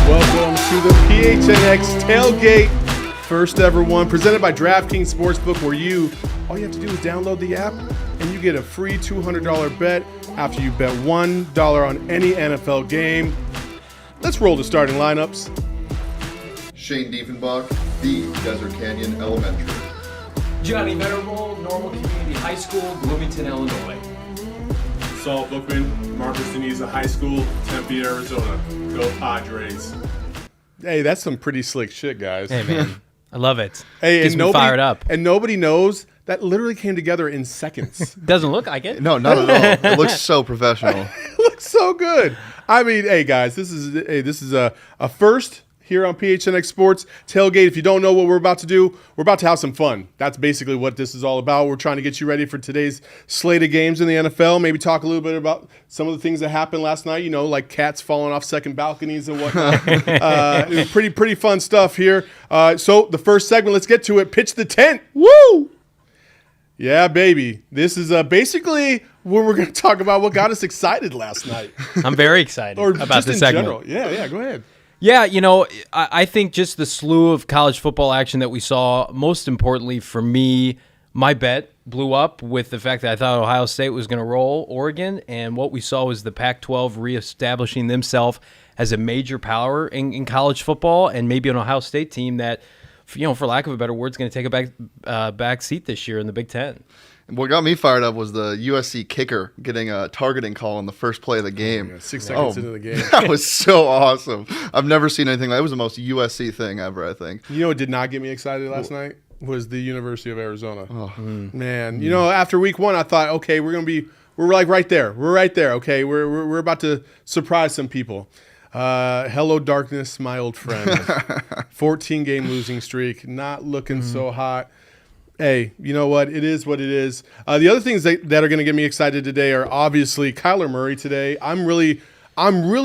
Welcome to the PHNX Tailgate, first ever one, presented by DraftKings Sportsbook, where all you have to do is download the app and you get a free $200 bet after you bet $1 on any NFL game. Let's roll the starting lineups. Shane Dieffenbach, the Desert Canyon Elementary. Johnny Venerable, Normal Community High School, Bloomington, Illinois. Saul Bookman, Marcus Deniza High School, Tempe, Arizona. Go Padres. Hey, that's some pretty slick shit, guys. Hey, man. I love it. Hey, Gets me fired up. And nobody knows that literally came together in seconds. Doesn't look like it. No, not at all. It looks so professional. It looks so good. I mean, hey, guys, this is a first here on PHNX Sports Tailgate. If you don't know what we're about to do, we're about to have some fun. That's basically what this is all about. We're trying to get you ready for today's slate of games in the NFL. Maybe talk a little bit about some of the things that happened last night, like cats falling off second balconies and whatnot. It was pretty fun stuff here. So the first segment, let's get to it. Pitch the tent. Woo! Yeah, baby. This is basically where we're going to talk about what got us excited last night. I'm very excited about this segment. General. Yeah, go ahead. Yeah, I think just the slew of college football action that we saw, most importantly for me, my bet blew up with the fact that I thought Ohio State was going to roll Oregon, and what we saw was the Pac-12 reestablishing themselves as a major power in college football, and maybe an Ohio State team that, for lack of a better word, is going to take a back seat this year in the Big Ten. What got me fired up was the USC kicker getting a targeting call on the first play of the game. 6 seconds into the game. That was so awesome. I've never seen anything like that. It was the most USC thing ever, I think. You know what did not get me excited last night? Was the University of Arizona. Man, after week one, I thought, okay, we're like right there. We're right there. Okay, we're about to surprise some people. Hello, darkness, my old friend. 14-game losing streak, not looking so hot. Hey, you know what? It is what it is. The other things that are going to get me excited today are obviously Kyler Murray today. I'm really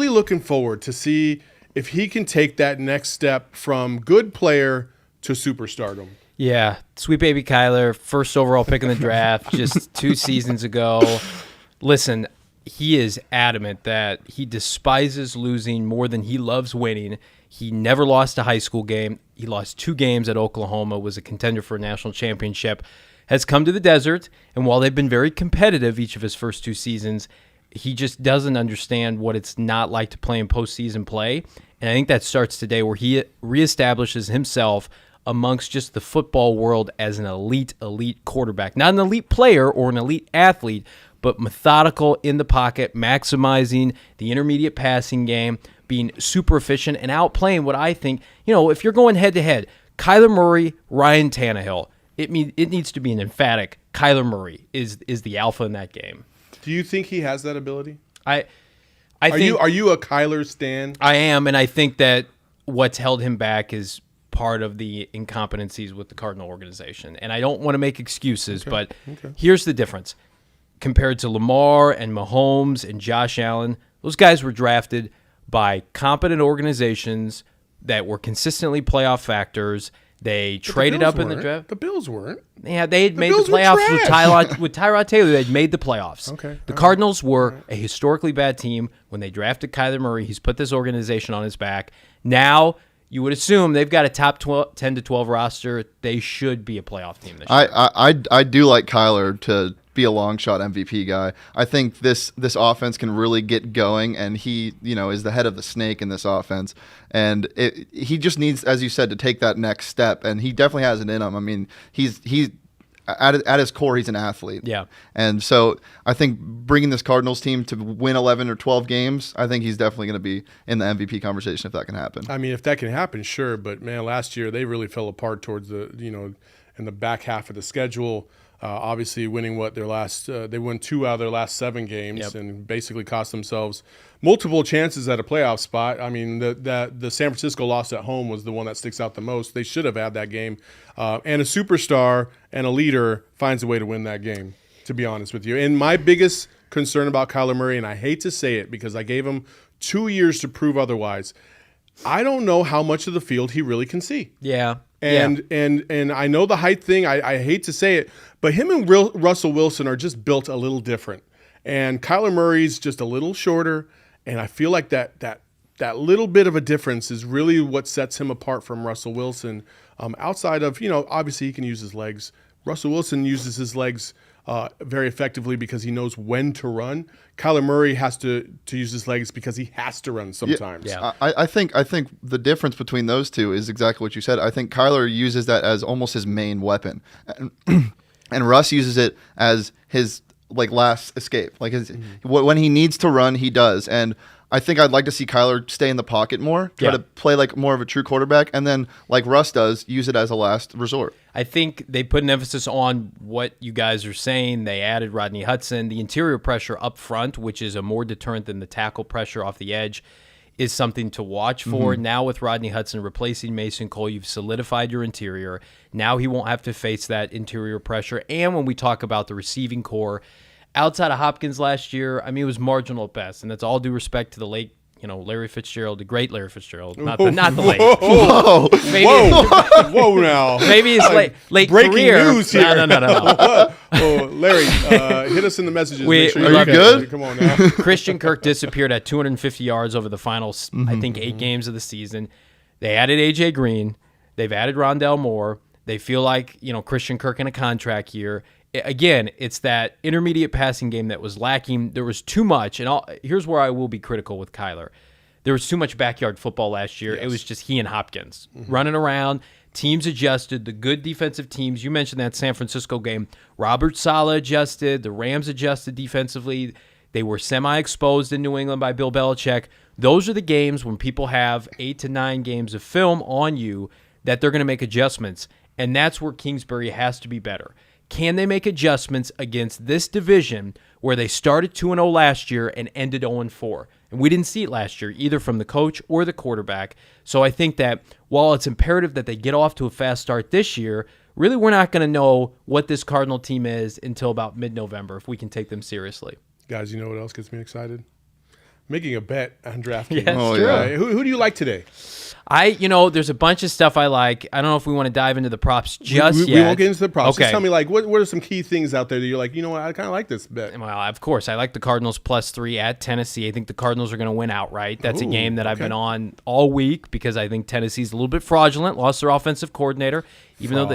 looking forward to see if he can take that next step from good player to superstardom. Yeah, sweet baby Kyler, first overall pick in the draft just 2 seasons ago. Listen, he is adamant that he despises losing more than he loves winning. He never lost a high school game. He lost 2 games at Oklahoma, was a contender for a national championship, has come to the desert, and while they've been very competitive each of his first 2 seasons, he just doesn't understand what it's not like to play in postseason play. And I think that starts today where he reestablishes himself amongst just the football world as an elite quarterback. Not an elite player or an elite athlete, but methodical in the pocket, maximizing the intermediate passing game, being super efficient and outplaying what I think, if you're going head-to-head, Kyler Murray, Ryan Tannehill, it needs to be an emphatic Kyler Murray is the alpha in that game. Do you think he has that ability? I think, are you a Kyler stan? I am, and I think that what's held him back is part of the incompetencies with the Cardinal organization. And I don't want to make excuses, but here's the difference. Compared to Lamar and Mahomes and Josh Allen, those guys were drafted by competent organizations that were consistently playoff factors. They traded up in the draft. The Bills weren't. Yeah, they had made the playoffs with Tyrod Taylor. They had made the playoffs. Okay. The Cardinals were a historically bad team when they drafted Kyler Murray. He's put this organization on his back. Now, you would assume they've got a top 10 to 12 roster. They should be a playoff team this year. I do like Kyler to be a long shot MVP guy. I think this offense can really get going, and he is the head of the snake in this offense. And he just needs, as you said, to take that next step, and he definitely has it in him. I mean, he's at his core, he's an athlete. Yeah. And so I think bringing this Cardinals team to win 11 or 12 games, I think he's definitely going to be in the MVP conversation if that can happen. I mean, if that can happen, sure. But man, last year they really fell apart towards the in the back half of the schedule. Obviously, winning they won 2 out of their last 7 games, and basically cost themselves multiple chances at a playoff spot. I mean, the San Francisco loss at home was the one that sticks out the most. They should have had that game. And a superstar and a leader finds a way to win that game, to be honest with you. And my biggest concern about Kyler Murray, and I hate to say it because I gave him 2 years to prove otherwise, I don't know how much of the field he really can see. Yeah. And I know the height thing. I hate to say it, but him and Russell Wilson are just built a little different. And Kyler Murray's just a little shorter, and I feel like that little bit of a difference is really what sets him apart from Russell Wilson. Outside of, obviously he can use his legs. Russell Wilson uses his legs very effectively because he knows when to run. Kyler Murray has to use his legs because he has to run sometimes. Yeah. I think the difference between those two is exactly what you said. I think Kyler uses that as almost his main weapon, and Russ uses it as his last escape. When he needs to run, he does. And I think I'd like to see Kyler stay in the pocket more, try to play like more of a true quarterback, and then, like Russ does, use it as a last resort. I think they put an emphasis on what you guys are saying. They added Rodney Hudson. The interior pressure up front, which is a more deterrent than the tackle pressure off the edge, is something to watch for. Now with Rodney Hudson replacing Mason Cole, you've solidified your interior. Now he won't have to face that interior pressure. And when we talk about the receiving core, outside of Hopkins last year, I mean, it was marginal at best, and that's all due respect to the late, Larry Fitzgerald, the great Larry Fitzgerald, not the late. Whoa, whoa, now. Maybe his late breaking career. News here. No. Oh, Larry, hit us in the messages. Are you good? Come on now. Christian Kirk disappeared at 250 yards over the final, I think, 8 games of the season. They added A.J. Green. They've added Rondale Moore. They feel like, Christian Kirk in a contract year. Again, it's that intermediate passing game that was lacking. There was too much, and here's where I will be critical with Kyler. There was too much backyard football last year. Yes. It was just he and Hopkins running around. Teams adjusted. The good defensive teams, you mentioned that San Francisco game. Robert Saleh adjusted. The Rams adjusted defensively. They were semi-exposed in New England by Bill Belichick. Those are the games when people have 8 to 9 games of film on you that they're going to make adjustments, and that's where Kingsbury has to be better. Can they make adjustments against this division where they started 2-0 last year and ended 0-4? And we didn't see it last year, either from the coach or the quarterback. So I think that while it's imperative that they get off to a fast start this year, really we're not going to know what this Cardinal team is until about mid-November if we can take them seriously. Guys, you know what else gets me excited? Making a bet on DraftKings. Yes, true. Right. Who do you like today? There's a bunch of stuff I like. I don't know if we want to dive into the props just yet. We won't get into the props. Okay. Just tell me, what are some key things out there that you're like, I kind of like this bet? Well, of course, I like the Cardinals +3 at Tennessee. I think the Cardinals are going to win outright. That's a game that I've been on all week because I think Tennessee's a little bit fraudulent. Lost their offensive coordinator, even though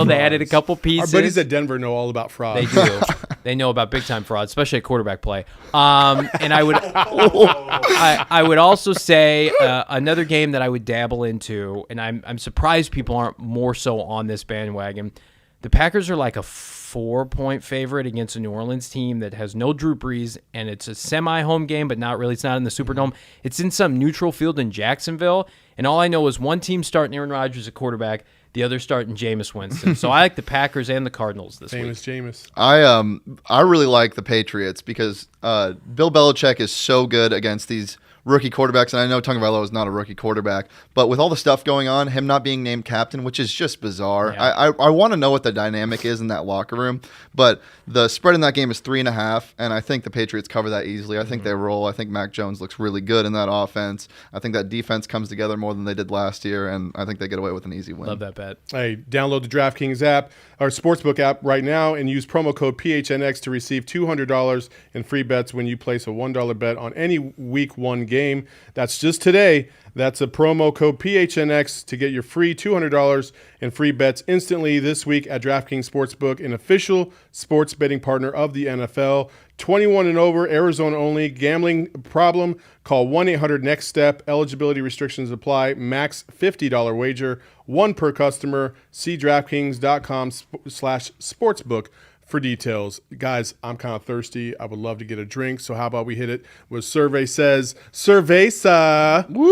they added a couple pieces. Our buddies at Denver know all about fraud. They do. They know about big time fraud, especially at quarterback play. And I would also say another game that I would dabble into, and I'm surprised people aren't more so on this bandwagon. The Packers are like a 4-point favorite against a New Orleans team that has no Drew Brees, and it's a semi-home game, but not really. It's not in the Superdome. It's in some neutral field in Jacksonville, and all I know is one team starting Aaron Rodgers at quarterback, the other starting Jameis Winston. So I like the Packers and the Cardinals this week. Famous Jameis. I really like the Patriots because Bill Belichick is so good against these rookie quarterbacks, and I know Tagovailoa is not a rookie quarterback, but with all the stuff going on, him not being named captain, which is just bizarre. Yeah. I want to know what the dynamic is in that locker room, but the spread in that game is 3.5, and I think the Patriots cover that easily. I think they roll. I think Mac Jones looks really good in that offense. I think that defense comes together more than they did last year, and I think they get away with an easy win. Love that bet. Hey, download the DraftKings app, our sportsbook app right now, and use promo code PHNX to receive $200 in free bets when you place a $1 bet on any Week 1 game. That's just today. That's a promo code PHNX to get your free $200 in free bets instantly this week at DraftKings Sportsbook, an official sports betting partner of the NFL. 21 and over, Arizona only. Gambling problem? Call 1-800-NEXT-STEP. Eligibility restrictions apply. Max $50 wager. One per customer. See DraftKings.com/sportsbook for details. Guys, I'm kind of thirsty. I would love to get a drink. So how about we hit it with Survey Says Cerveza. Woo!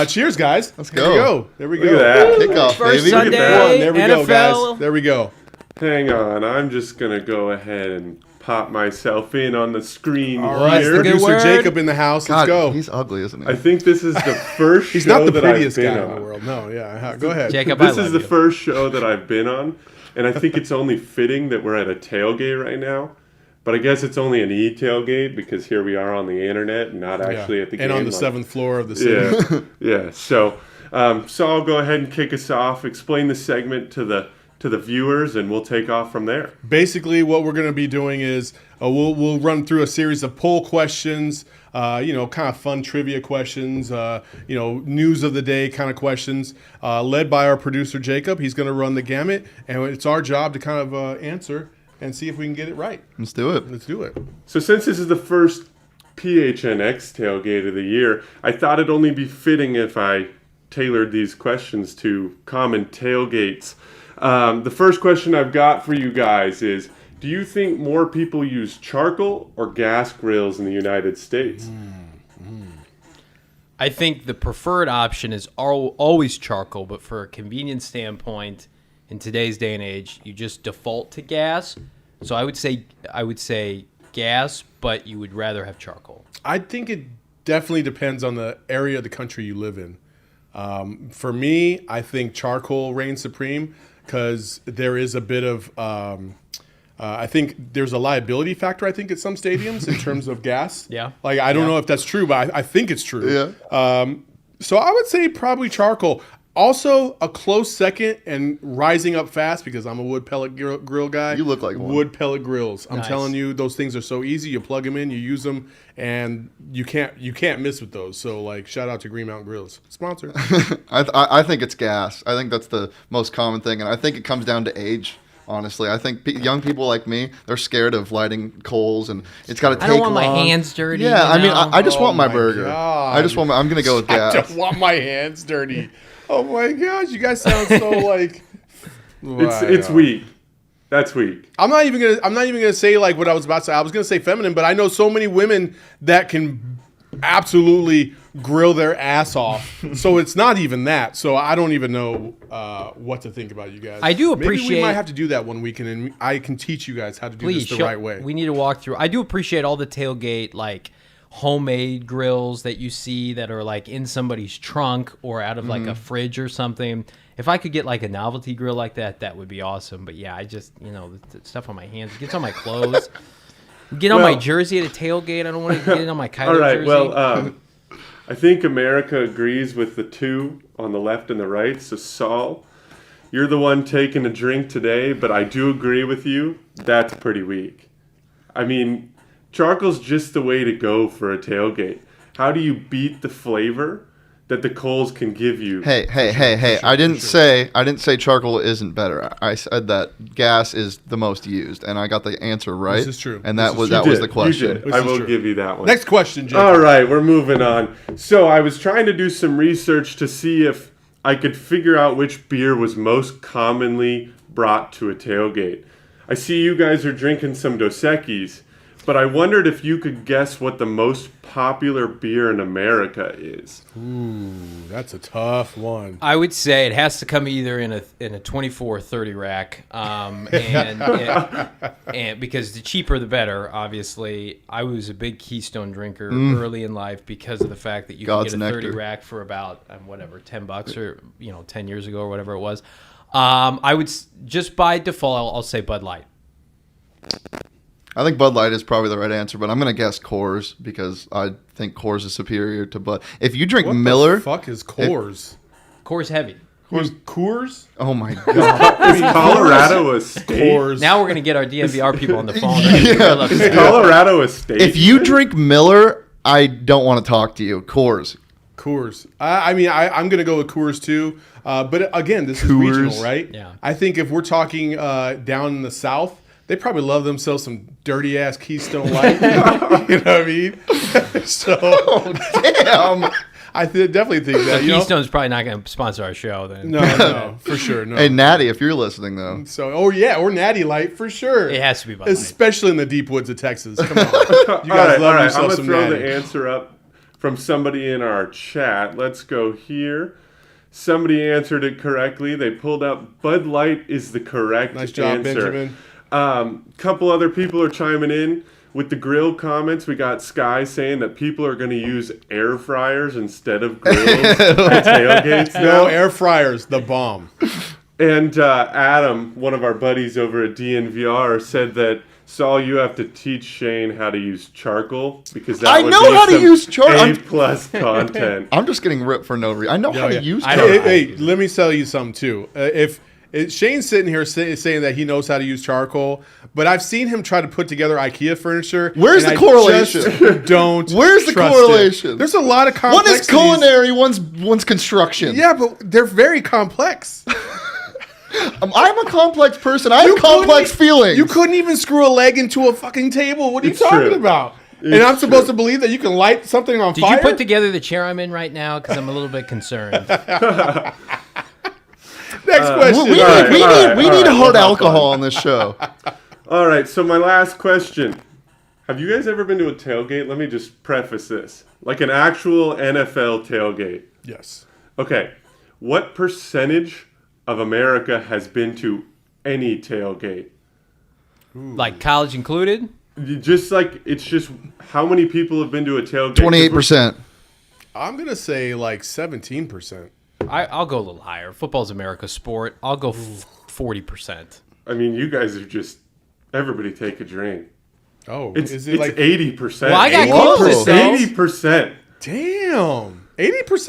Cheers, guys. Let's go. There we go. Look at that. Kickoff, First baby. Sunday, There we go, NFL. guys. There we go. Hang on, I'm just going to go ahead and pop myself in on the screen All right, here. good producer word. Jacob in the house. God, Let's go. he's ugly, isn't he? I think this is the first He's show not the that I've prettiest been guy on. in the world. No, yeah. Go ahead. Jacob, This I is love the you. first show that I've been on, and I think it's only fitting that we're at a tailgate right now. But I guess it's only an e-tailgate because here we are on the internet and not actually at the game. And on the 7th floor of the city. Yeah. So Saul, go ahead and kick us off. Explain the segment to the viewers, and we'll take off from there. Basically, what we're going to be doing is we'll run through a series of poll questions, kind of fun trivia questions, news of the day kind of questions, led by our producer, Jacob. He's going to run the gamut, and it's our job to kind of answer and see if we can get it right. Let's do it. Let's do it. So since this is the first PHNX Tailgate of the year, I thought it'd only be fitting if I tailored these questions to common tailgates. The first question I've got for you guys is, do you think more people use charcoal or gas grills in the United States? I think the preferred option is always charcoal, but for a convenience standpoint, in today's day and age, you just default to gas. So I would say gas, but you would rather have charcoal. I think it definitely depends on the area of the country you live in. For me, I think charcoal reigns supreme because there is a bit of I think there's a liability factor, I think, at some stadiums in terms of gas. Yeah. Like, I don't know if that's true, but I think it's true. Yeah. So I would say probably charcoal. Also, a close second and rising up fast because I'm a wood pellet grill guy. You look like one. Wood pellet grills. I'm Nice. telling you, those things are so easy. You plug them in, you use them, and you can't miss with those. So, like, shout out to Green Mountain Grills. Sponsor. I think it's gas. I think that's the most common thing, and I think it comes down to age. Honestly, I think young people like me, they're scared of lighting coals, and it's got to take I don't want long. my hands dirty. Yeah, I mean, know? I just want my my burger. God. I'm gonna go with I gas. don't want my hands dirty. Oh my gosh, you guys sound so like. It's weak. That's weak. I'm not even gonna say like what I was about to say. I was gonna say feminine, but I know so many women that can absolutely grill their ass off. So it's not even that. So I don't even know what to think about you guys. I do Maybe we appreciate- might have to do that one weekend, and I can teach you guys how to do Please, this the right way. We need to walk through. I do appreciate all the tailgate, like, homemade grills that you see that are, like, in somebody's trunk or out of, like, a fridge or something. If I could get, like, a novelty grill like that, that would be awesome. But, yeah, I just, the stuff on my hands. It gets on my clothes. Get on my jersey at a tailgate. I don't want to get it on my Kyler All right, jersey. well, I think America agrees with the two on the left and the right. So, Saul, you're the one taking a drink today, but I do agree with you. That's pretty weak. I mean, charcoal's just the way to go for a tailgate. How do you beat the flavor that the coals can give you? Hey! I didn't say charcoal isn't better. I said that gas is the most used, and I got the answer right. This is true. And This that is was true. that You was did. the question. You did. This I is will true. give you that one. Next question, Jacob. All right, we're moving on. So I was trying to do some research to see if I could figure out which beer was most commonly brought to a tailgate. I see you guys are drinking some Dos Equis, but I wondered if you could guess what the most popular beer in America is. Ooh, that's a tough one. I would say it has to come either in a 24 or 30 rack, and because the cheaper the better. Obviously, I was a big Keystone drinker early in life because of the fact that you God's could get a 30 nectar. rack for about $10 or 10 years ago or whatever it was. I would just by default I'll say Bud Light. I think Bud Light is probably the right answer, but I'm gonna guess Coors because I think Coors is superior to Bud. If you drink What Miller, the fuck is Coors? Coors Heavy. Coors? oh my god, Is Colorado a state? Coors. Now we're gonna get our DMVR people on the phone. Is Colorado a state? if you drink Miller, I don't want to talk to you. Coors. Coors. I'm going to go with Coors too. But again, this is Coors. regional, right? Yeah. I think if we're talking down in the South, they probably love themselves some dirty ass Keystone Light. You know what I mean? So Damn. I definitely think that. You know? Keystone's probably not gonna sponsor our show then. No, for sure. No. Hey Natty, if you're listening though, So, or Natty Light for sure. It has to be Bud Light. Especially in the deep woods of Texas. Come on. You all guys right. love I'm yourself going to some throw Natty. the answer up from somebody in our chat. Let's go here. Somebody answered it correctly. They pulled up Bud Light is the correct Nice job, answer. Benjamin. Couple other people are chiming in with the grill comments. We got Sky saying that people are going to use air fryers instead of grills at tailgates now. No, air fryers, the bomb. And Adam, one of our buddies over at DNVR, said that Saul, you have to teach Shane how to use charcoal because I would know be how to some use charcoal. A+ content. I'm just getting ripped for no reason. I know how to use I charcoal. don't know. Hey, let me tell you something too. If Shane's sitting here saying that he knows how to use charcoal, but I've seen him try to put together IKEA furniture. Where's and the I correlation? just don't. Where's the trust correlation? it. There's a lot of One complexities. is culinary, one's construction. Yeah, but they're very complex. I'm a complex person. I have complex couldn't- feelings. You couldn't even screw a leg into a fucking table. What are you It's talking true. about? And It's I'm supposed to believe that you can light something on Did fire? you put together the chair I'm in right now? Because I'm a little bit concerned. Next question. we All need right, hard we'll have alcohol on this show. All right, so my last question. Have you guys ever been to a tailgate? Let me just preface this. Like an actual NFL tailgate. Yes. Okay, what percentage of America has been to any tailgate? Like college included? It's just how many people have been to a tailgate? 28%. I'm going to say like 17%. I'll go a little higher. Football's America's sport. I'll go 40%. I mean, you guys are just, everybody take a drink. Oh, It's is it like 80%. Well, I got Whoa. closest, though. 80%. damn 80%?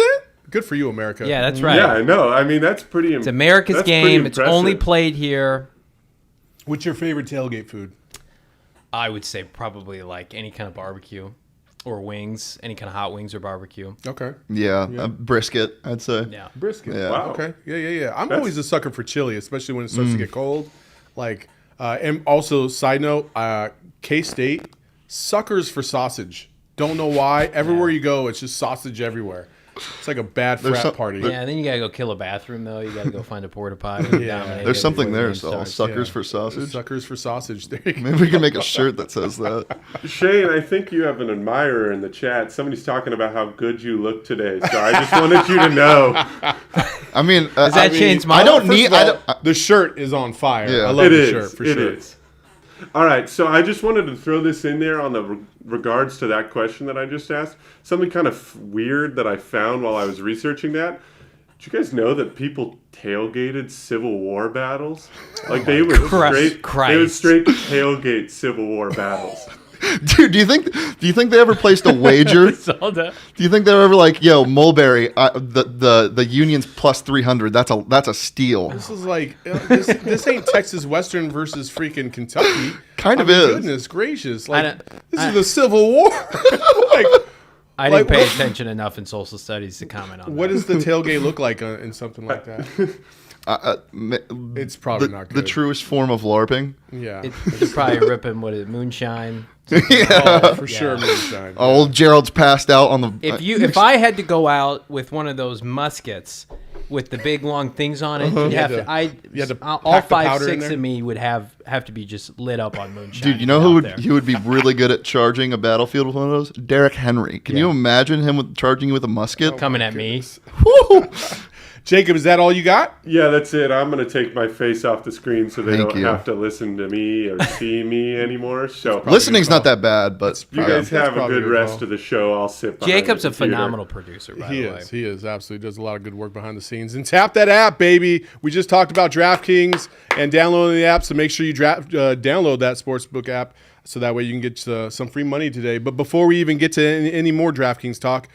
Good for you, America. Yeah, that's right. Yeah, I know. I mean, that's pretty. It's America's game. It's only played here. What's your favorite tailgate food? I would say probably like any kind of barbecue or wings, any kind of hot wings or barbecue. Okay. Yeah, brisket, I'd say. Yeah. Brisket. Yeah. Wow. Okay. Yeah. I'm That's- always a sucker for chili, especially when it starts to get cold. Like, and also, side note, K-State, suckers for sausage. Don't know why. Everywhere you go, it's just sausage everywhere. It's like a bad frat party. Yeah, and then you gotta go kill a bathroom though. You gotta go find a porta potty. Yeah. dominate There's it something before the there, game Saul. starts. Suckers Yeah. for sausage. Suckers for sausage. There you go. Maybe we can make a shirt that says that. Shane, I think you have an admirer in the chat. Somebody's talking about how good you look today, so I just wanted you to know. I mean, Is that Shane's I mom? don't First need. of all, I don't, the shirt is on fire. Yeah. I love It the is. shirt for It sure. is. All right, so I just wanted to throw this in there on the regards to that question that I just asked. Something kind of weird that I found while I was researching that. Did you guys know that people tailgated Civil War battles? Like they would straight tailgate Civil War battles. dude, do you think they ever placed a wager? Saw that. Do you think they were ever like, yo, Mulberry, the Union's plus 300? That's a steal. This is like this ain't Texas Western versus freaking Kentucky. Kind of I mean, is. Goodness gracious! I Like don't- this is the Civil War. Like, I didn't Like, pay what- attention enough in social studies to comment on what that. does the tailgate look like in something like that? It's probably not The good. truest form of LARPing. Yeah, They're probably ripping moonshine. oh, for Yeah. sure, moonshine. Old Gerald's passed out on the. If I had to go out with one of those muskets with the big long things on it, you'd have you had to all pack the 5, powder in 6 there? of me would have to be just lit up on moonshine. Dude, you know who would be really good at charging a battlefield with one of those? Derrick Henry. Can you imagine him charging you with a musket? coming at me? Woo! Jacob, is that all you got? Yeah, that's it. I'm going to take my face off the screen so they Thank don't you. have to listen to me or see me anymore. So Listening's not that bad, but you guys have a probably good good rest call. of the show. I'll sit behind Jacob's the a computer. phenomenal producer, by the way. He is absolutely does a lot of good work behind the scenes. And tap that app, baby. We just talked about DraftKings and downloading the app, so make sure you download that sportsbook app so that way you can get some free money today. But before we even get to any more DraftKings talk,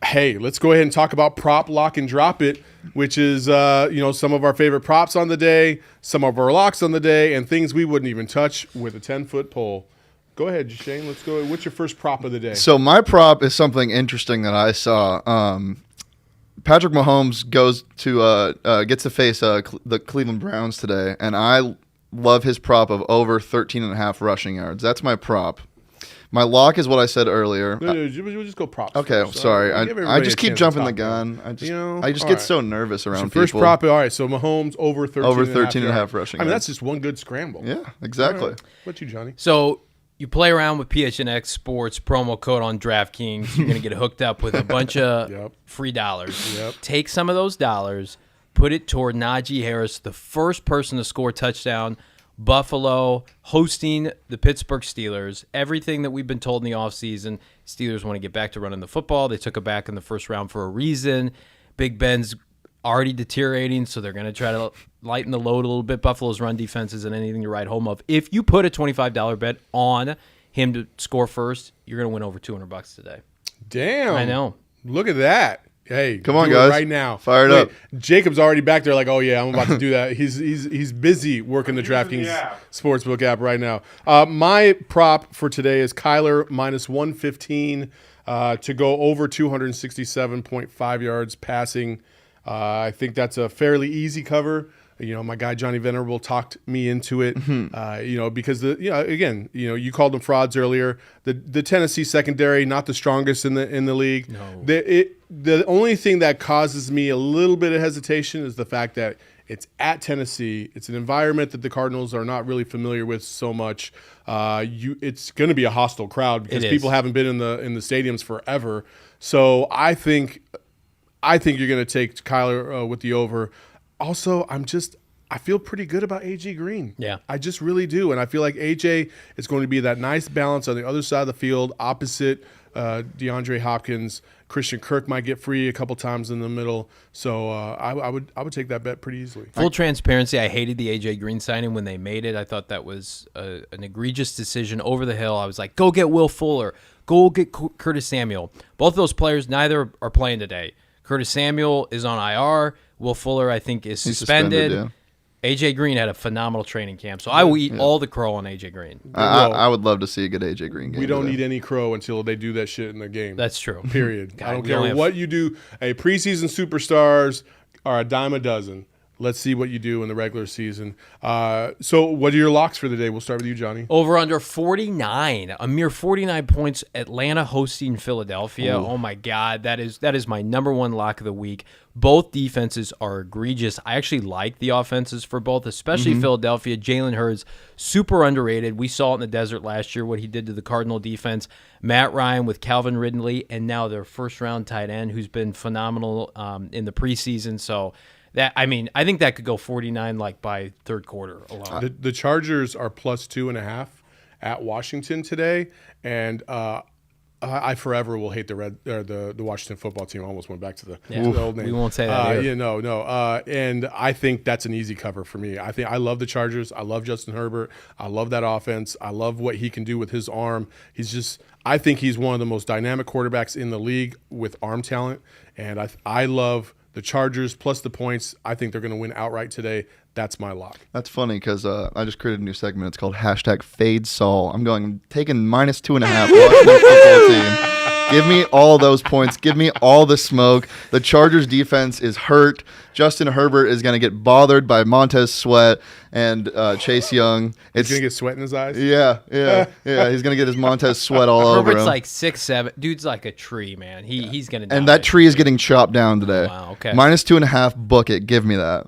hey, let's go ahead and talk about Prop Lock and Drop It, which is some of our favorite props on the day, some of our locks on the day, and things we wouldn't even touch with a 10-foot pole. Go ahead, Shane. Let's go. What's your first prop of the day? So my prop is something interesting that I saw. Patrick Mahomes gets to face the Cleveland Browns today, and I love his prop of over 13.5 rushing yards. That's my prop. My lock is what I said earlier. No, we'll just go props. Okay, first. sorry. Give I everybody just a keep chance to jumping the talk, gun. man. I just all get right. so nervous around So first people. prop, all right. So Mahomes over 13. Over and a half 13 and a half yards. rushing I mean, yards. that's just one good scramble. Yeah, exactly. What you, Johnny? So you play around with PHNX Sports promo code on DraftKings. You're going to get hooked up with a bunch of Yep. free dollars. Yep. Take some of those dollars, put it toward Najee Harris, the first person to score a touchdown. Buffalo hosting the Pittsburgh Steelers. Everything that we've been told in the offseason, Steelers want to get back to running the football. They took it back in the first round for a reason. Big Ben's already deteriorating, so they're going to try to lighten the load a little bit. Buffalo's run defense isn't anything to write home of. If you put a $25 bet on him to score first, you're going to win over $200 today. Damn. I know. Look at that. Hey, come on, do guys! it right now, fire it up. Jacob's already back there, like, oh yeah, I'm about to do that. He's busy working the DraftKings Sportsbook app right now. My prop for today is Kyler -115 to go over 267.5 yards passing. I think that's a fairly easy cover. My guy Johnny Venerable talked me into it. Because you called them frauds earlier. The Tennessee secondary, not the strongest in the league. No. The only thing that causes me a little bit of hesitation is the fact that it's at Tennessee. It's an environment that the Cardinals are not really familiar with so much. It's going to be a hostile crowd because people haven't been in the stadiums forever. So I think you're going to take Kyler with the over. Also, I feel pretty good about A.J. Green. Yeah. I just really do. And I feel like A.J. is going to be that nice balance on the other side of the field, opposite DeAndre Hopkins. Christian Kirk might get free a couple times in the middle. So I would take that bet pretty easily. Full transparency, I hated the A.J. Green signing when they made it. I thought that was an egregious decision over the hill. I was like, go get Will Fuller. Go get Curtis Samuel. Both of those players, neither are playing today. Curtis Samuel is on IR. Will Fuller, I think, is suspended. Yeah. A.J. Green had a phenomenal training camp, so I will eat all the crow on A.J. Green. I would love to see a good A.J. Green game. We don't need any crow until they do that shit in the game. That's true. Period. God, I don't care what you do. Preseason superstars are a dime a dozen. Let's see what you do in the regular season. So what are your locks for the day? We'll start with you, Johnny. Over under 49, a mere 49 points. Atlanta hosting Philadelphia. Ooh. Oh my God, that is my number one lock of the week. Both defenses are egregious. I actually like the offenses for both, especially Philadelphia. Jalen Hurts, super underrated. We saw it in the desert last year, what he did to the Cardinal defense. Matt Ryan with Calvin Ridley, and now their first-round tight end, who's been phenomenal in the preseason. So I think that could go 49 by third quarter alone. The Chargers are +2.5 at Washington today, and I forever will hate the Washington football team. I almost went back to the old name. We won't say that. And I think that's an easy cover for me. I love the Chargers. I love Justin Herbert. I love that offense. I love what he can do with his arm. I think he's one of the most dynamic quarterbacks in the league with arm talent, and I love the Chargers plus the points. I think they're going to win outright today. That's my lock. That's funny because I just created a new segment. It's called #FadeSaul. I'm taking -2.5 Washington football team. Give me all those points. Give me all the smoke. The Chargers defense is hurt. Justin Herbert is going to get bothered by Montez Sweat and Chase Young. He's going to get sweat in his eyes? Yeah. He's going to get his Montez Sweat all over him. Herbert's like 6'7". Dude's like a tree, man. He's going to die. And that tree is getting chopped down today. Wow, okay. -2.5, book it. Give me that.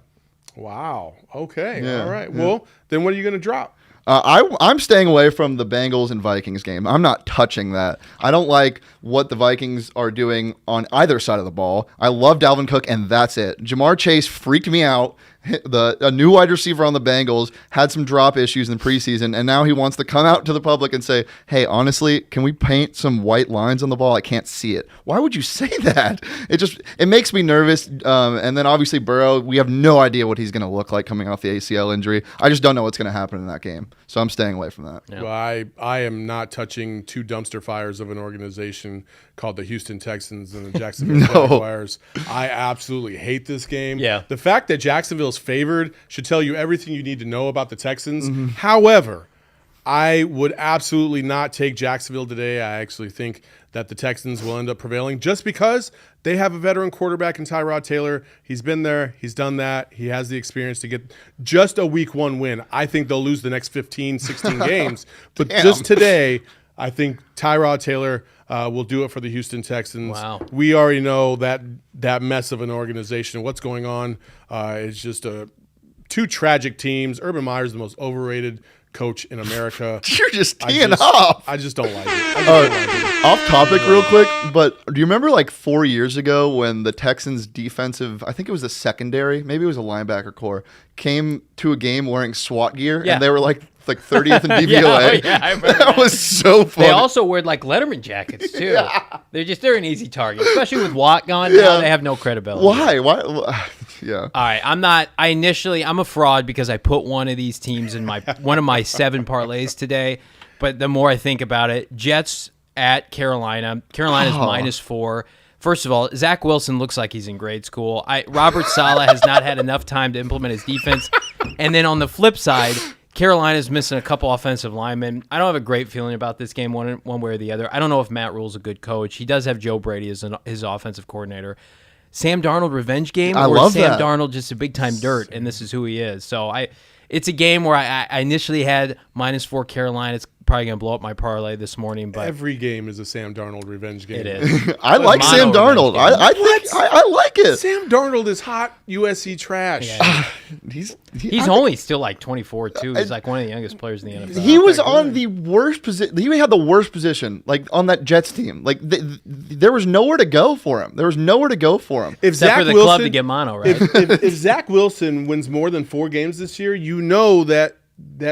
Wow. Okay. Yeah, all right. Yeah. Well, then what are you going to drop? I'm staying away from the Bengals and Vikings game. I'm not touching that. I don't like what the Vikings are doing on either side of the ball. I love Dalvin Cook, and that's it. Jamar Chase freaked me out. A new wide receiver on the Bengals had some drop issues in the preseason, and now he wants to come out to the public and say, hey, honestly, can we paint some white lines on the ball? I can't see it. Why would you say that? It makes me nervous. And then obviously Burrow, we have no idea what he's going to look like coming off the ACL injury. I just don't know what's going to happen in that game. So I'm staying away from that. Yeah. Well, I am not touching two dumpster fires of an organization called the Houston Texans and the Jacksonville Jaguars. I absolutely hate this game. Yeah. The fact that Jacksonville's favored should tell you everything you need to know about the Texans. However, I would absolutely not take Jacksonville today. I actually think that the Texans will end up prevailing just because they have a veteran quarterback in Tyrod Taylor. He's been there. He's done that. He has the experience to get just a week one win. I think they'll lose the next 15, 16 games. But just today, I think Tyrod Taylor will do it for the Houston Texans. Wow. We already know that mess of an organization. What's going on is just two tragic teams. Urban Meyer is the most overrated coach in America. You're just teeing off. I just don't like it. Off topic real quick, but do you remember 4 years ago when the Texans defensive, I think it was the secondary, maybe it was a linebacker core, came to a game wearing SWAT gear and they were like 30th in DVOA? I remember that was so funny. They also wear Letterman jackets too. They're an easy target, especially with Watt gone now. They have no credibility. Why? Yeah. All right, I'm a fraud because I put one of these teams in one of my 7 parlays today. But the more I think about it, Jets at Carolina. Carolina's -4. First of all, Zach Wilson looks like he's in grade school. Robert Saleh has not had enough time to implement his defense. And then on the flip side, Carolina's missing a couple offensive linemen. I don't have a great feeling about this game one way or the other. I don't know if Matt Rule's a good coach. He does have Joe Brady as his offensive coordinator. Sam Darnold revenge game, I or love Sam that. Darnold just a big-time dirt, and this is who he is. So it's a game where I initially had -4 Carolina. It's probably going to blow up my parlay this morning. But Every game is a Sam Darnold revenge game. it is. I like mono Sam Darnold. revenge game. I think I like it. Sam Darnold is hot USC trash. Yeah. He's only still like 24 too. He's like one of the youngest players in the NFL. He was on the worst position. He had the worst position, like on that Jets team. Like there was nowhere to go for him. If Except Zach for the Wilson, club to get mono, right? if Zach Wilson wins more than 4 games this year, you know that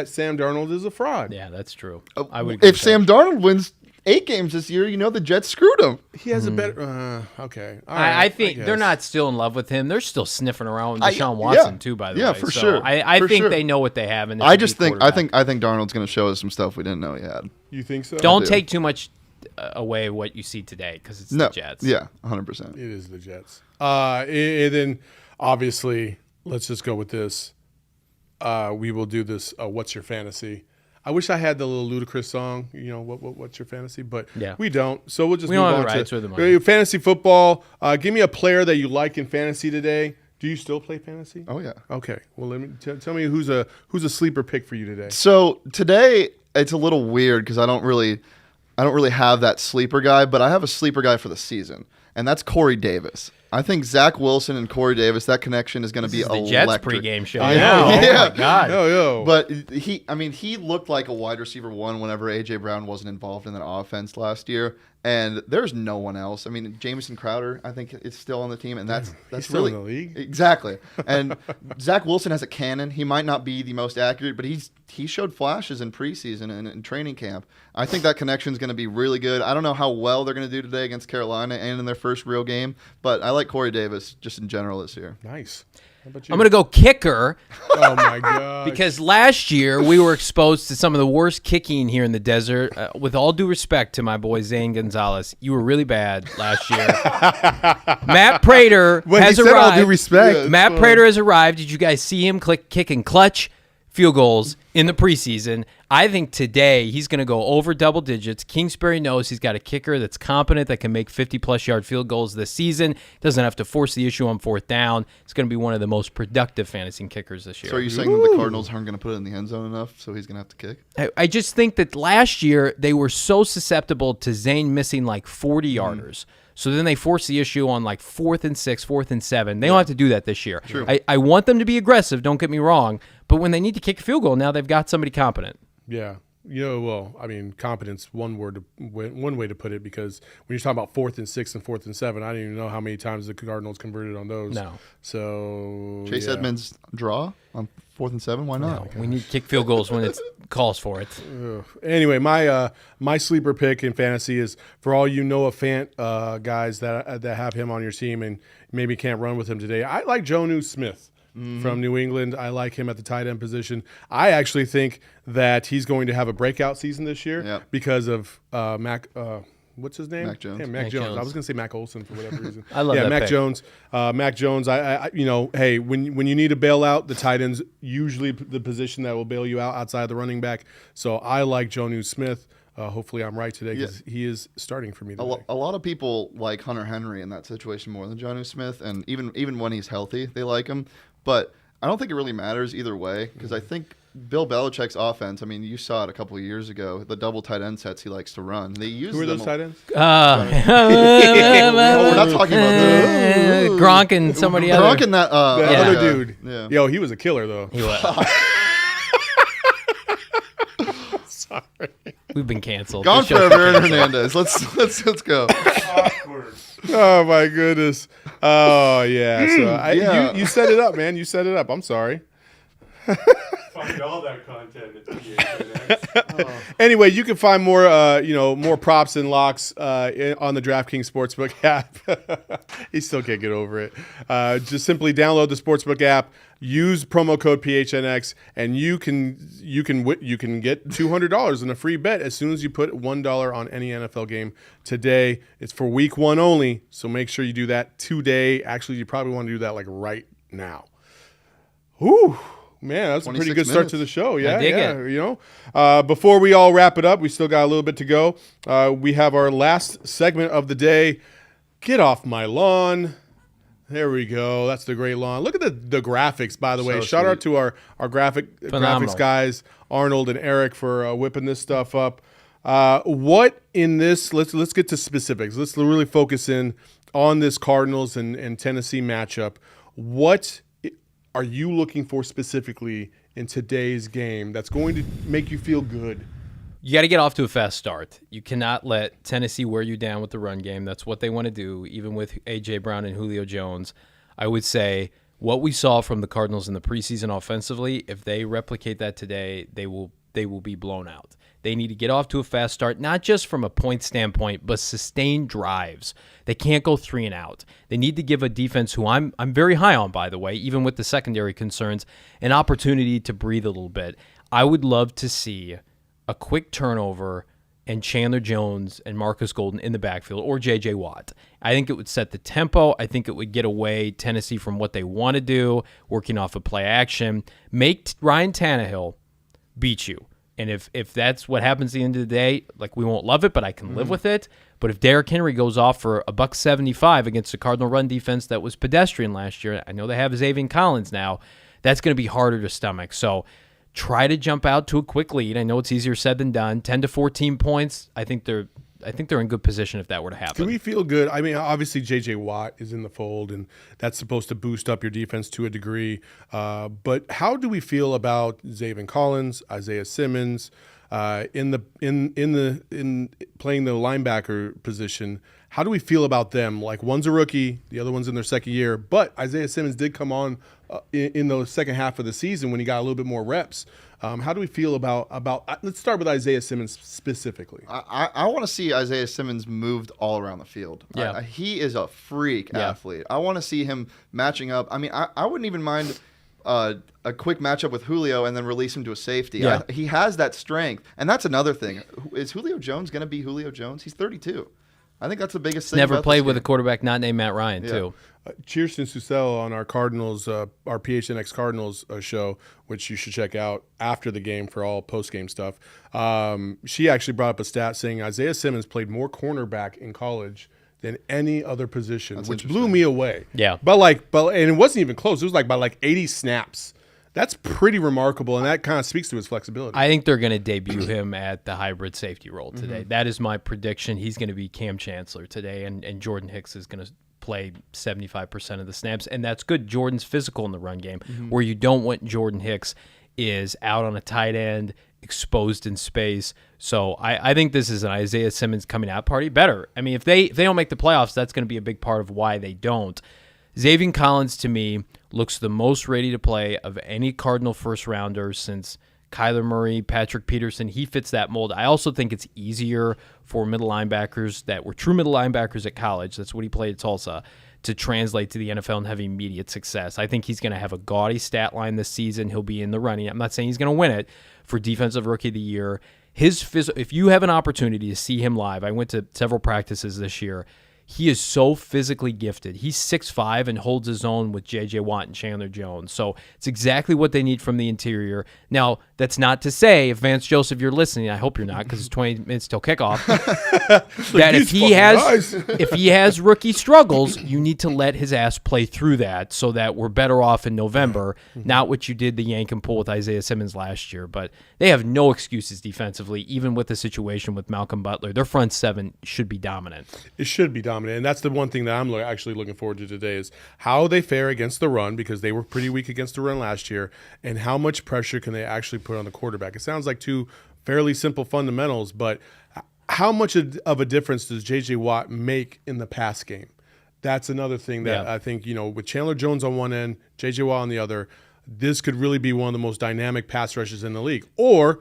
Sam Darnold is a fraud. Yeah, that's true. I would agree If with Sam that. Darnold wins 8 games this year, you know the Jets screwed him. He has a better. Okay, all right, I think they're guess. not still in love with him. They're still sniffing around with I- Deshaun yeah. Watson too. By the way, Yeah, for So sure. I For think sure. they know what they have. And I think Darnold's going to show us some stuff we didn't know he had. You think so? don't do. take too much away what you see today because it's No, the Jets. yeah, 100%. It is the Jets. And then obviously, let's just go with this. We will do this. What's your fantasy? I wish I had the little ludicrous song. You know what's your fantasy? But Yeah. we don't. So we'll just We move don't have on the rights to or the money. fantasy football. Give me a player that you like in fantasy today. Do you still play fantasy? Oh yeah. Okay. Well, let me tell me who's a sleeper pick for you today. So today it's a little weird because I don't really have that sleeper guy, but I have a sleeper guy for the season, and that's Corey Davis. I think Zach Wilson and Corey Davis, that connection is going to be The electric. Jets pregame show. I know. Oh Yeah. my god. Yo. But he looked like a wide receiver 1 whenever A.J. Brown wasn't involved in that offense last year. And there's no one else. I mean, Jamison Crowder, I think, is still on the team, and that's still really in the league. Exactly. And Zach Wilson has a cannon. He might not be the most accurate, but he showed flashes in preseason and in training camp. I think that connection is going to be really good. I don't know how well they're going to do today against Carolina and in their first real game, but I like Corey Davis just in general this year. Nice. How about you? I'm gonna go kicker Oh my god. because last year we were exposed to some of the worst kicking here in the desert. With all due respect to my boy Zane Gonzalez, you were really bad last year. Matt Prater when has he said arrived. all due respect. Yeah. Matt Prater has arrived. Did you guys see him kicking clutch field goals in the preseason? I think today he's going to go over double digits. Kingsbury knows he's got a kicker that's competent, that can make 50-plus yard field goals this season. Doesn't have to force the issue on 4th down. It's going to be one of the most productive fantasy kickers this year. So are you saying that the Cardinals aren't going to put it in the end zone enough, so he's going to have to kick? I just think that last year they were so susceptible to Zane missing like 40-yarders. So then they force the issue on like 4th and 6, 4th and 7. They don't have to do that this year. True. I want them to be aggressive, don't get me wrong. But when they need to kick a field goal, now they've got somebody competent. Yeah. Well, I mean, competence, one way to put it, because when you're talking about 4th and 6 and 4th and 7, I don't even know how many times the Cardinals converted on those. No. So Chase yeah. Edmonds draw on 4th and 7? Why not? We need to kick field goals when it calls for it. Anyway, my sleeper pick in fantasy is for all you Noah Fant guys that have him on your team and maybe can't run with him today. I like Jonnu Smith from New England. I like him at the tight end position. I actually think that he's going to have a breakout season this year because of Mac. What's his name? Mac Jones. Yeah, Mac Mac Jones. Jones. I was going to say Mac Olson for whatever reason. I love that Mac pick. Jones. Mac Jones. I hey, when you need to bail out, the tight end's usually the position that will bail you out outside the running back. So I like Jonnu Smith. Hopefully I'm right today because he is starting for me today. A lot of people like Hunter Henry in that situation more than Jonnu Smith, and even when he's healthy, they like him. But I don't think it really matters either way because I think Bill Belichick's offense, I mean, you saw it a couple of years ago, the double tight end sets he likes to run. They use Who are them those tight ends? we're not talking about the Gronk and somebody else. Gronk and that The Yeah. other guy. dude. Yeah. Yo, he was a killer though. He was. Sorry. We've been canceled. Gone This show's forever, been Aaron canceled. Hernandez. Let's go. Oh my goodness. Oh yeah. So Yeah. you set it up, man. You set it up. I'm sorry. Find all that content at PHNX. Anyway, you can find more, more props and locks on the DraftKings Sportsbook app. He still can't get over it. Just simply download the Sportsbook app, use promo code PHNX, and you can get $200 in a free bet as soon as you put $1 on any NFL game today. It's for Week 1 only, so make sure you do that today. Actually, you probably want to do that like right now. Whew. Man, that's a pretty good start to the show. Yeah, it. Before we all wrap it up, we still got a little bit to go. We have our last segment of the day. Get off my lawn. There we go. That's the great lawn. Look at the graphics, by the way. Shout out to our graphics guys, Arnold and Eric, for whipping this stuff up. What in this? Let's get to specifics. Let's really focus in on this Cardinals and Tennessee matchup. What are you looking for specifically in today's game that's going to make you feel good? You got to get off to a fast start. You cannot let Tennessee wear you down with the run game. That's what they want to do, even with A.J. Brown and Julio Jones. I would say what we saw from the Cardinals in the preseason offensively, if they replicate that today, they will be blown out. They need to get off to a fast start, not just from a point standpoint, but sustained drives. They can't go 3 and out. They need to give a defense, who I'm very high on, by the way, even with the secondary concerns, an opportunity to breathe a little bit. I would love to see a quick turnover and Chandler Jones and Marcus Golden in the backfield, or J.J. Watt. I think it would set the tempo. I think it would get away Tennessee from what they want to do, working off of play action. Make Ryan Tannehill beat you. And if that's what happens at the end of the day, like, we won't love it, but I can live with it. But if Derrick Henry goes off for $175 against the Cardinal run defense that was pedestrian last year, I know they have Zaven Collins now, that's going to be harder to stomach. So try to jump out to a quick lead. I know it's easier said than done. 10 to 14 points. I think they're in good position if that were to happen. Can we feel good? I mean, obviously J.J. Watt is in the fold, and that's supposed to boost up your defense to a degree. But how do we feel about Zaven Collins, Isaiah Simmons, in playing the linebacker position? How do we feel about them? Like, one's a rookie, the other one's in their second year, but Isaiah Simmons did come on in the second half of the season when he got a little bit more reps. How do we feel about let's start with Isaiah Simmons specifically. I want to see Isaiah Simmons moved all around the field. Yeah. He is a freak athlete. I want to see him matching up. I mean, I wouldn't even mind a quick matchup with Julio and then release him to a safety. Yeah. He has that strength. And that's another thing. Is Julio Jones going to be Julio Jones? He's 32. I think that's the biggest thing. Never played with a quarterback not named Matt Ryan, too. Kirsten Susel on our Cardinals, our PHNX Cardinals show, which you should check out after the game for all post-game stuff. She actually brought up a stat saying Isaiah Simmons played more cornerback in college than any other position, which blew me away. Yeah. But and it wasn't even close. It was like by 80 snaps. That's pretty remarkable, and that kind of speaks to his flexibility. I think they're going to debut him at the hybrid safety role today. That is my prediction. He's going to be Cam Chancellor today, and Jordan Hicks is going to play 75% of the snaps, and that's good. Jordan's physical in the run game. Where you don't want Jordan Hicks is out on a tight end, exposed in space. So I think this is an Isaiah Simmons coming out party. Better. I mean, if they don't make the playoffs, that's going to be a big part of why they don't. Zaven Collins, to me, looks the most ready to play of any Cardinal first-rounder since Kyler Murray, Patrick Peterson. He fits that mold. I also think it's easier for middle linebackers that were true middle linebackers at college, that's what he played at Tulsa, to translate to the NFL and have immediate success. I think he's going to have a gaudy stat line this season. He'll be in the running. I'm not saying he's going to win it for Defensive Rookie of the Year. If you have an opportunity to see him live, I went to several practices this year. He is so physically gifted. He's 6'5" and holds his own with J.J. Watt and Chandler Jones. So it's exactly what they need from the interior. Now, that's not to say, if Vance Joseph, you're listening, I hope you're not, because it's 20 minutes till kickoff, that if he has rookie struggles, you need to let his ass play through that so that we're better off in November, not what you did the yank and pull with Isaiah Simmons last year. But they have no excuses defensively, even with the situation with Malcolm Butler. Their front seven should be dominant. It should be dominant. And that's the one thing that I'm actually looking forward to today is how they fare against the run, because they were pretty weak against the run last year, and how much pressure can they actually put on the quarterback. It sounds like two fairly simple fundamentals, but how much of a difference does J.J. Watt make in the pass game? That's another thing that I think, with Chandler Jones on one end, J.J. Watt on the other, this could really be one of the most dynamic pass rushes in the league. Or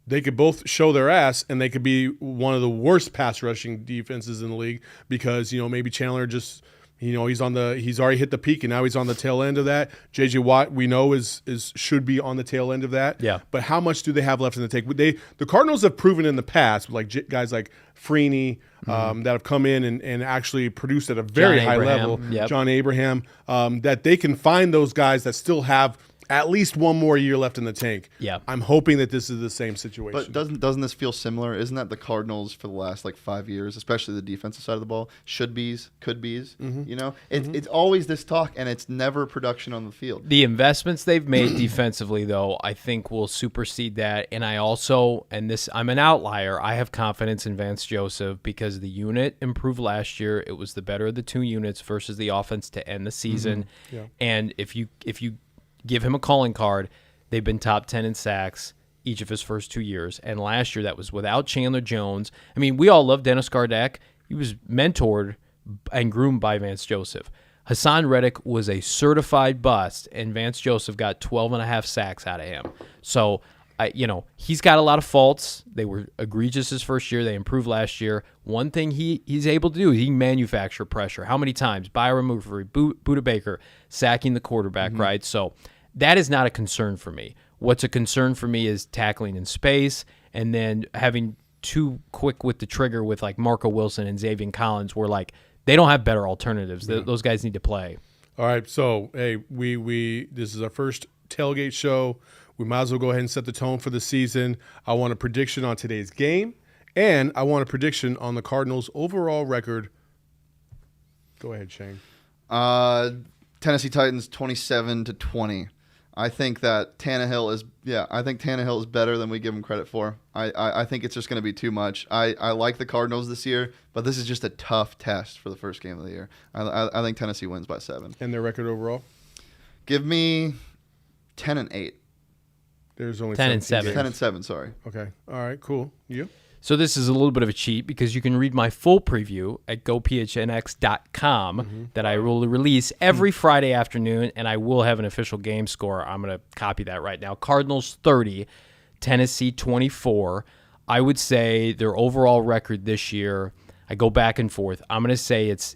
they could both show their ass, and they could be one of the worst pass rushing defenses in the league because, maybe Chandler just, he's already hit the peak, and now he's on the tail end of that. J.J. Watt, we know, should be on the tail end of that. Yeah. But how much do they have left in the tank? The Cardinals have proven in the past, like guys like Freeney, that have come in and actually produced at a very high level, John Abraham, that they can find those guys that still have at least one more year left in the tank. Yeah. I'm hoping that this is the same situation. But doesn't this feel similar? Isn't that the Cardinals for the last 5 years, especially the defensive side of the ball? Should be's, could be's. It's always this talk, and it's never production on the field. The investments they've made defensively, though, I think will supersede that. And I'm an outlier. I have confidence in Vance Joseph because the unit improved last year. It was the better of the two units versus the offense to end the season. Yeah. And if you give him a calling card, they've been top 10 in sacks each of his first 2 years. And last year, that was without Chandler Jones. I mean, we all love Dennis Gardeck. He was mentored and groomed by Vance Joseph. Hassan Reddick was a certified bust, and Vance Joseph got 12 and a half sacks out of him. So, he's got a lot of faults. They were egregious his first year. They improved last year. One thing he's able to do is he manufacture pressure. How many times? Byron Murphy, Budda Baker, sacking the quarterback, right? So that is not a concern for me. What's a concern for me is tackling in space and then having too quick with the trigger with Marco Wilson and Xavier Collins where they don't have better alternatives. Those guys need to play. All right, so hey, we this is our first tailgate show. We might as well go ahead and set the tone for the season. I want a prediction on today's game, and I want a prediction on the Cardinals' overall record. Go ahead, Shane. Tennessee Titans 27-20. I think that Tannehill is better than we give him credit for. I think it's just going to be too much. I like the Cardinals this year, but this is just a tough test for the first game of the year. I think Tennessee wins by 7. And their record overall? Give me 10-8. There's only 10 and 7. 10-7, sorry. Okay. All right, cool. You? So this is a little bit of a cheat because you can read my full preview at gophnx.com that I will release every Friday afternoon, and I will have an official game score. I'm going to copy that right now. Cardinals 30, Tennessee 24. I would say their overall record this year, I go back and forth. I'm going to say it's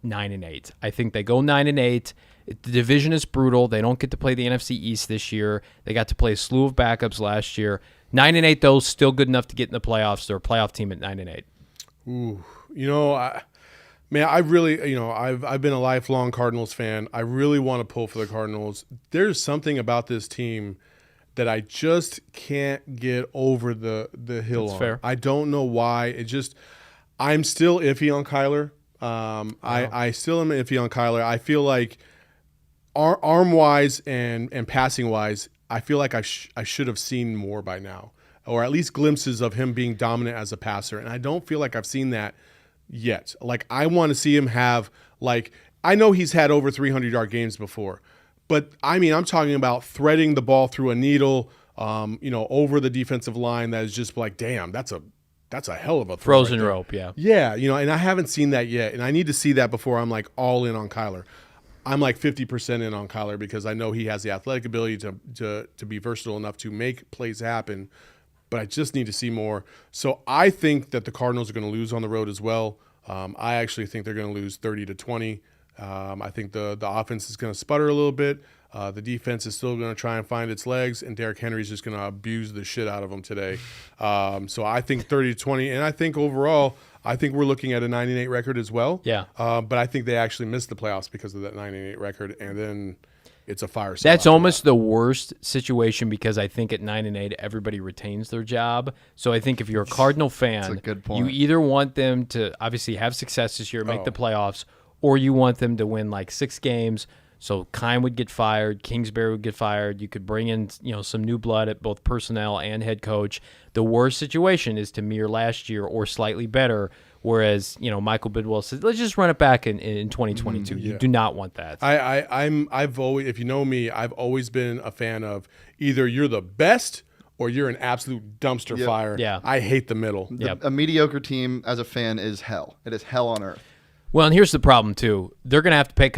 9-8. I think they go 9-8. The division is brutal. They don't get to play the NFC East this year. They got to play a slew of backups last year. 9-8, though, still good enough to get in the playoffs. They're a playoff team at 9-8. Ooh, I really, I've been a lifelong Cardinals fan. I really want to pull for the Cardinals. There's something about this team that I just can't get over the hill on. Fair. I don't know why. I'm still iffy on Kyler. I still am iffy on Kyler. I feel like arm-wise and passing-wise, I feel like I should have seen more by now, or at least glimpses of him being dominant as a passer, and I don't feel like I've seen that yet. I want to see him have, I know he's had over 300-yard games before, but, I'm talking about threading the ball through a needle, over the defensive line that is just damn, that's a hell of a throw frozen rope, yeah. Yeah, and I haven't seen that yet, and I need to see that before I'm all in on Kyler. I'm 50% in on Kyler because I know he has the athletic ability to be versatile enough to make plays happen, but I just need to see more. So I think that the Cardinals are going to lose on the road as well. I actually think they're going to lose 30-20. I think the offense is going to sputter a little bit. The defense is still going to try and find its legs, and Derrick Henry's just going to abuse the shit out of them today. So I think 30-20, and I think overall, I think we're looking at a 9-8 record as well. Yeah. But I think they actually missed the playoffs because of that 9-8 record, and then it's a fire sale. That's almost the worst situation because I think at 9-8 everybody retains their job. So I think if you're a Cardinal fan, That's a good point. You either want them to obviously have success this year, make the playoffs, or you want them to win 6 games. So Kime would get fired, Kingsbury would get fired. You could bring in some new blood at both personnel and head coach. The worst situation is to mirror last year or slightly better. Whereas Michael Bidwell says, let's just run it back in 2022. You do not want that. I've always, if you know me, I've always been a fan of either you're the best or you're an absolute dumpster fire. Yeah. I hate the middle. A mediocre team as a fan is hell. It is hell on earth. Well, and here's the problem too. They're going to have to pay.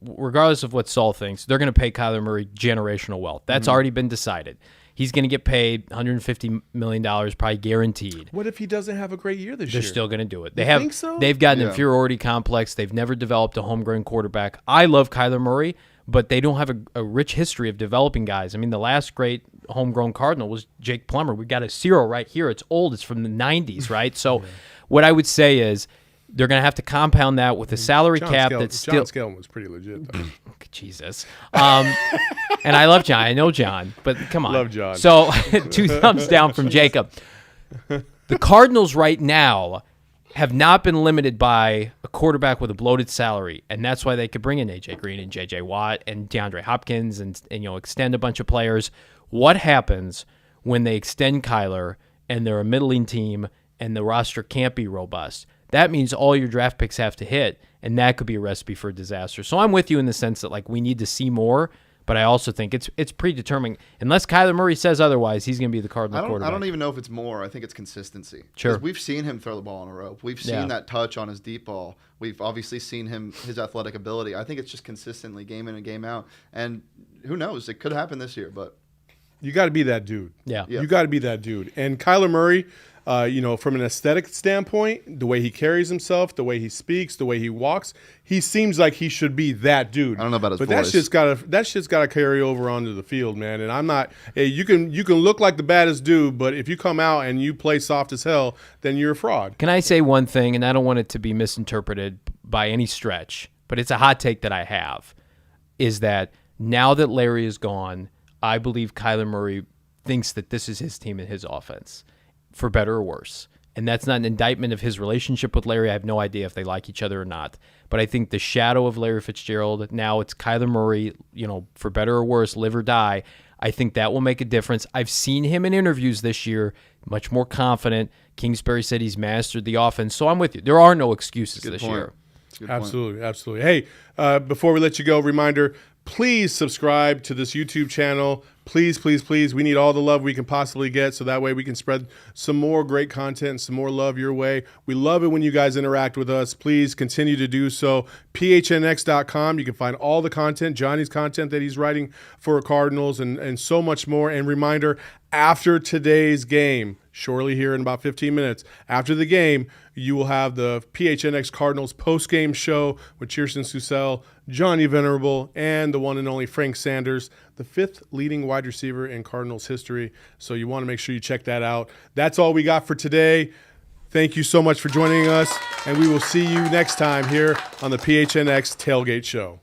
regardless of what Saul thinks, they're going to pay Kyler Murray generational wealth. That's already been decided. He's going to get paid $150 million, probably guaranteed. What if he doesn't have a great year this They're year? still going to do it. You think so? They've got an inferiority complex. They've never developed a homegrown quarterback. I love Kyler Murray, but they don't have a rich history of developing guys. I mean, the last great homegrown Cardinal was Jake Plummer. We got a serial right here. It's old. It's from the 90s, right? So what I would say is they're going to have to compound that with a salary cap that's John still... Skelton was pretty legit, though. Jesus. And I love John. I know John, but come on. Love John. So 2 thumbs down from Jacob. The Cardinals right now have not been limited by a quarterback with a bloated salary, and that's why they could bring in A.J. Green and J.J. Watt and DeAndre Hopkins and extend a bunch of players. What happens when they extend Kyler and they're a middling team and the roster can't be robust? That means all your draft picks have to hit, and that could be a recipe for disaster. So I'm with you in the sense that we need to see more, but I also think it's predetermined. Unless Kyler Murray says otherwise, he's going to be the Cardinal quarterback. I don't even know if it's more. I think it's consistency. Sure. 'Cause we've seen him throw the ball on a rope. We've seen that touch on his deep ball. We've obviously seen his athletic ability. I think it's just consistently game in and game out. And who knows? It could happen this year, but You got to be that dude. Yeah. You got to be that dude. And Kyler Murray, from an aesthetic standpoint, the way he carries himself, the way he speaks, the way he walks, he seems like he should be that dude. I don't know about his but voice. that shit's got to carry over onto the field, man. And I'm not. Hey, you can look like the baddest dude, but if you come out and you play soft as hell, then you're a fraud. Can I say one thing, and I don't want it to be misinterpreted by any stretch, but it's a hot take that I have, is that now that Larry is gone, I believe Kyler Murray thinks that this is his team and his offense, for better or worse. And that's not an indictment of his relationship with Larry. I have no idea if they like each other or not. But I think the shadow of Larry Fitzgerald, now it's Kyler Murray, for better or worse, live or die. I think that will make a difference. I've seen him in interviews this year, much more confident. Kingsbury said he's mastered the offense. So I'm with you. There are no excuses this year. Absolutely, absolutely. Hey, before we let you go, reminder, please subscribe to this YouTube channel. Please, please, please. We need all the love we can possibly get so that way we can spread some more great content and some more love your way. We love it when you guys interact with us. Please continue to do so. PHNX.com. You can find all the content, Johnny's content that he's writing for Cardinals and so much more. And reminder, after today's game, shortly here in about 15 minutes, after the game, you will have the PHNX Cardinals post-game show with Kirsten Susel, Johnny Venerable, and the one and only Frank Sanders, the 5th leading wide receiver in Cardinals history. So you want to make sure you check that out. That's all we got for today. Thank you so much for joining us, and we will see you next time here on the PHNX Tailgate Show.